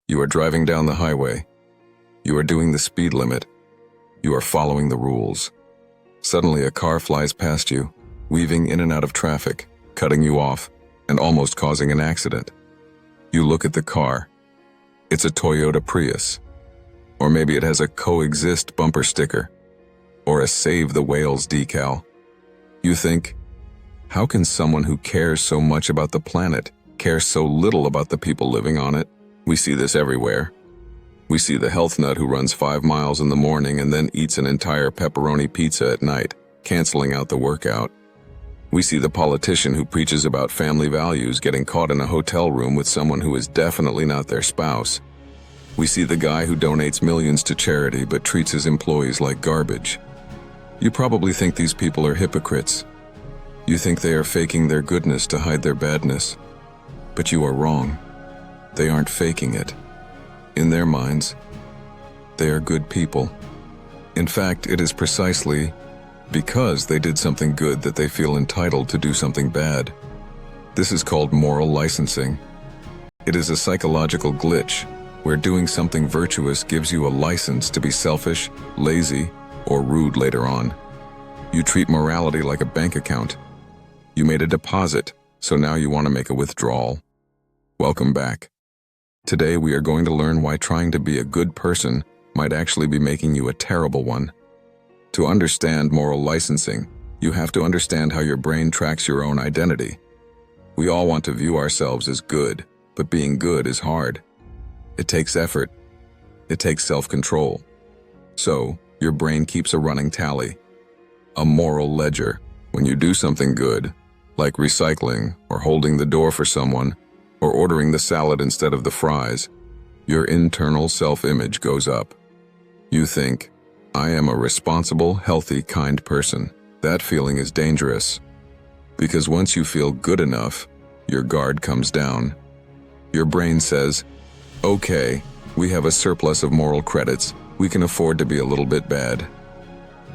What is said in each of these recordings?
You are driving down the highway. You are doing the speed limit. You are following the rules. Suddenly, a car flies past you, weaving in and out of traffic, cutting you off, and almost causing an accident. You look at the car. It's a Toyota Prius. Or maybe it has a Coexist bumper sticker. Or a Save the Whales decal. You think, how can someone who cares so much about the planet care so little about the people living on it? We see this everywhere. We see the health nut who runs 5 miles in the morning and then eats an entire pepperoni pizza at night, canceling out the workout. We see the politician who preaches about family values getting caught in a hotel room with someone who is definitely not their spouse. We see the guy who donates millions to charity but treats his employees like garbage. You probably think these people are hypocrites. You think they are faking their goodness to hide their badness. But you are wrong. They aren't faking it. In their minds, they are good people. In fact, it is precisely because they did something good that they feel entitled to do something bad. This is called moral licensing. It is a psychological glitch where doing something virtuous gives you a license to be selfish, lazy, or rude later on. You treat morality like a bank account. You made a deposit, so now you want to make a withdrawal. Welcome back. Today we are going to learn why trying to be a good person might actually be making you a terrible one. To understand moral licensing, you have to understand how your brain tracks your own identity. We all want to view ourselves as good, but being good is hard. It takes effort. It takes self-control. So, your brain keeps a running tally, a moral ledger. When you do something good, like recycling or holding the door for someone, or ordering the salad instead of the fries, your internal self-image goes up. You think, I am a responsible, healthy, kind person. That feeling is dangerous. Because once you feel good enough, your guard comes down. Your brain says, okay, we have a surplus of moral credits. We can afford to be a little bit bad.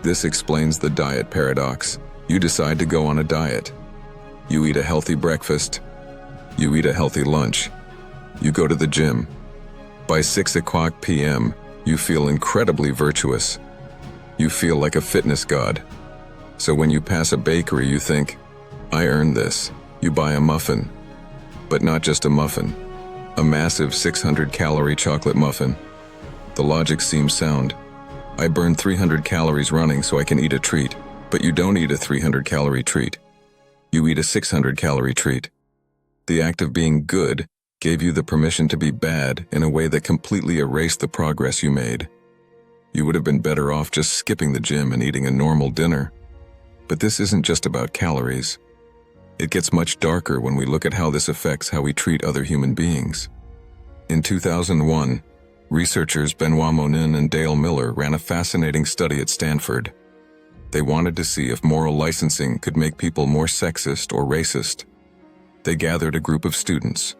This explains the diet paradox. You decide to go on a diet. You eat a healthy breakfast. You eat a healthy lunch. You go to the gym. By 6 o'clock p.m., you feel incredibly virtuous. You feel like a fitness god. So when you pass a bakery, you think, I earned this. You buy a muffin. But not just a muffin. A massive 600-calorie chocolate muffin. The logic seems sound. I burn 300 calories running so I can eat a treat. But you don't eat a 300-calorie treat. You eat a 600-calorie treat. The act of being good gave you the permission to be bad in a way that completely erased the progress you made. You would have been better off just skipping the gym and eating a normal dinner. But this isn't just about calories. It gets much darker when we look at how this affects how we treat other human beings. In 2001, researchers Benoit Monin and Dale Miller ran a fascinating study at Stanford. They wanted to see if moral licensing could make people more sexist or racist. They gathered a group of students.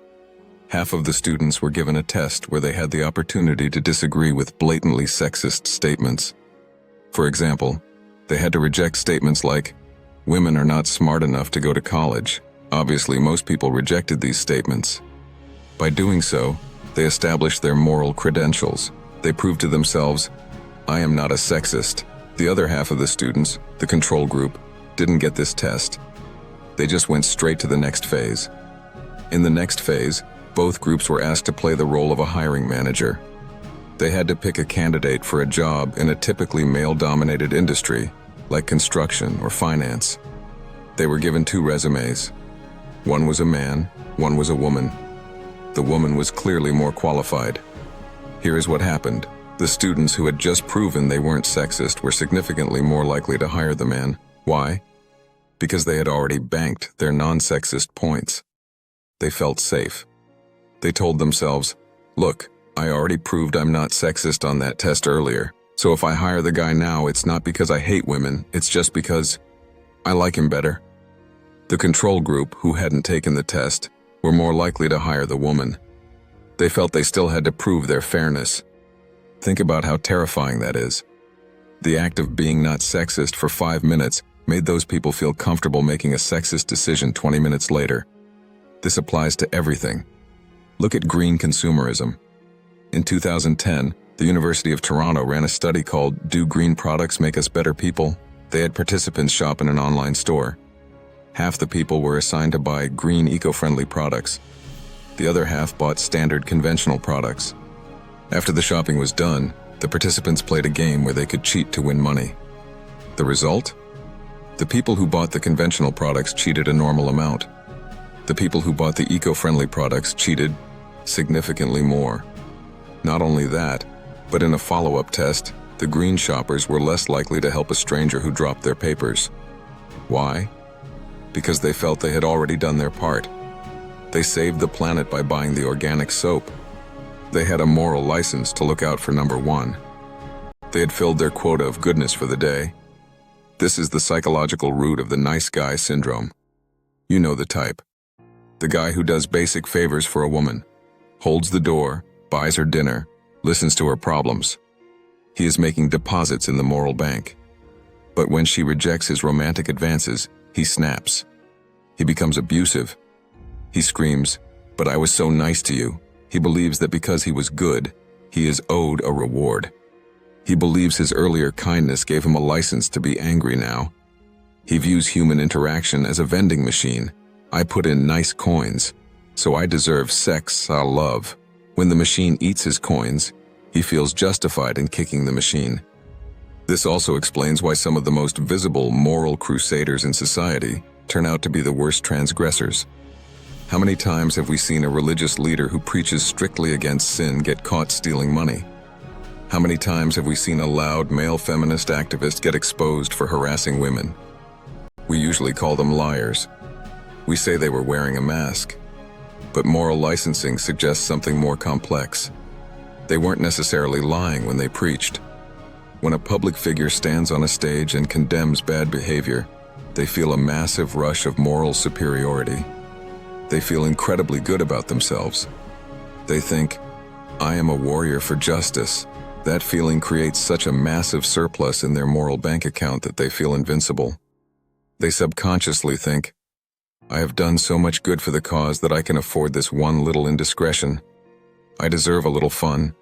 Half of the students were given a test where they had the opportunity to disagree with blatantly sexist statements. For example, they had to reject statements like, women are not smart enough to go to college. Obviously, most people rejected these statements. By doing so, they established their moral credentials. They proved to themselves, I am not a sexist. The other half of the students, the control group, didn't get this test. They just went straight to the next phase. In the next phase, both groups were asked to play the role of a hiring manager. They had to pick a candidate for a job in a typically male-dominated industry, like construction or finance. They were given 2 resumes. One was a man, one was a woman. The woman was clearly more qualified. Here is what happened. The students who had just proven they weren't sexist were significantly more likely to hire the man. Why? Because they had already banked their non-sexist points. They felt safe. They told themselves, look, I already proved I'm not sexist on that test earlier, so if I hire the guy now, it's not because I hate women, it's just because I like him better. The control group, who hadn't taken the test, were more likely to hire the woman. They felt they still had to prove their fairness. Think about how terrifying that is. The act of being not sexist for 5 minutes made those people feel comfortable making a sexist decision 20 minutes later. This applies to everything. Look at green consumerism. In 2010, the University of Toronto ran a study called "Do Green Products Make Us Better People?" They had participants shop in an online store. Half the people were assigned to buy green eco-friendly products. The other half bought standard conventional products. After the shopping was done, the participants played a game where they could cheat to win money. The result? The people who bought the conventional products cheated a normal amount. The people who bought the eco-friendly products cheated significantly more. Not only that, but in a follow-up test, the green shoppers were less likely to help a stranger who dropped their papers. Why? Because they felt they had already done their part. They saved the planet by buying the organic soap. They had a moral license to look out for number one. They had filled their quota of goodness for the day. This is the psychological root of the nice guy syndrome. You know the type. The guy who does basic favors for a woman, holds the door, buys her dinner, listens to her problems. He is making deposits in the moral bank. But when she rejects his romantic advances, he snaps. He becomes abusive. He screams, "But I was so nice to you." He believes that because he was good, he is owed a reward. He believes his earlier kindness gave him a license to be angry now. He views human interaction as a vending machine. I put in nice coins, so I deserve sex, I'll love. When the machine eats his coins, he feels justified in kicking the machine. This also explains why some of the most visible moral crusaders in society turn out to be the worst transgressors. How many times have we seen a religious leader who preaches strictly against sin get caught stealing money? How many times have we seen a loud male feminist activist get exposed for harassing women? We usually call them liars. We say they were wearing a mask. But moral licensing suggests something more complex. They weren't necessarily lying when they preached. When a public figure stands on a stage and condemns bad behavior, they feel a massive rush of moral superiority. They feel incredibly good about themselves. They think, "I am a warrior for justice." That feeling creates such a massive surplus in their moral bank account that they feel invincible. They subconsciously think, "I have done so much good for the cause that I can afford this one little indiscretion. I deserve a little fun.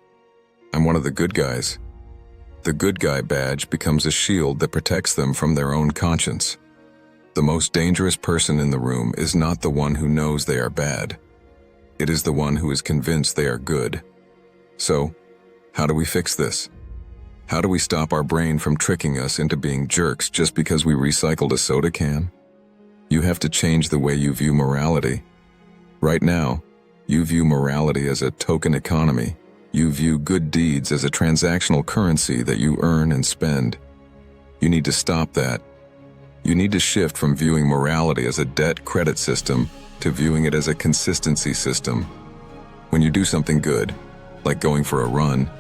I'm one of the good guys." The good guy badge becomes a shield that protects them from their own conscience. The most dangerous person in the room is not the one who knows they are bad. It is the one who is convinced they are good. So, how do we fix this? How do we stop our brain from tricking us into being jerks just because we recycled a soda can? You have to change the way you view morality. Right now, you view morality as a token economy. You view good deeds as a transactional currency that you earn and spend. You need to stop that. You need to shift from viewing morality as a debt-credit system to viewing it as a consistency system. When you do something good, like going for a run,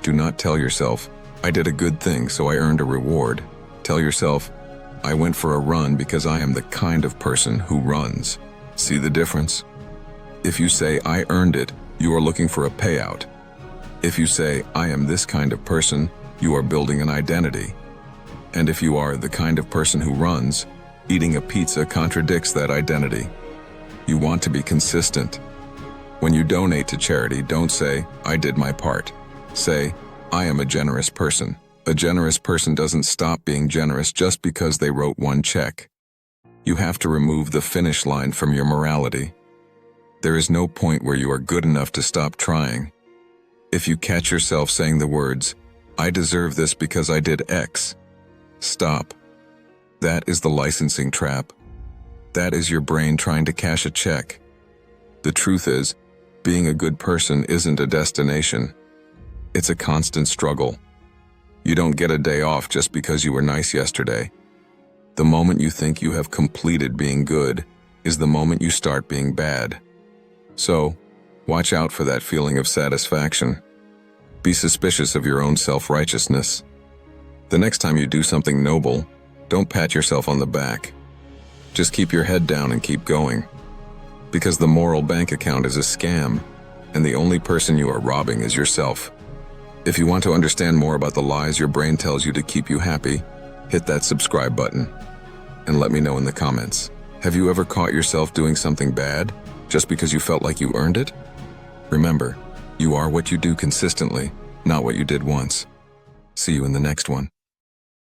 do not tell yourself, "I did a good thing, so I earned a reward." Tell yourself, "I went for a run because I am the kind of person who runs." See the difference? If you say, "I earned it," you are looking for a payout. If you say, "I am this kind of person," you are building an identity. And if you are the kind of person who runs, eating a pizza contradicts that identity. You want to be consistent. When you donate to charity, don't say, "I did my part." Say, "I am a generous person." A generous person doesn't stop being generous just because they wrote one check. You have to remove the finish line from your morality. There is no point where you are good enough to stop trying. If you catch yourself saying the words, "I deserve this because I did X," stop. That is the licensing trap. That is your brain trying to cash a check. The truth is, being a good person isn't a destination. It's a constant struggle. You don't get a day off just because you were nice yesterday. The moment you think you have completed being good is the moment you start being bad. So, watch out for that feeling of satisfaction. Be suspicious of your own self-righteousness. The next time you do something noble, don't pat yourself on the back. Just keep your head down and keep going. Because the moral bank account is a scam, and the only person you are robbing is yourself. If you want to understand more about the lies your brain tells you to keep you happy, hit that subscribe button. And let me know in the comments. Have you ever caught yourself doing something bad just because you felt like you earned it? Remember, You are what you do consistently, not what you did once. See you in the next one.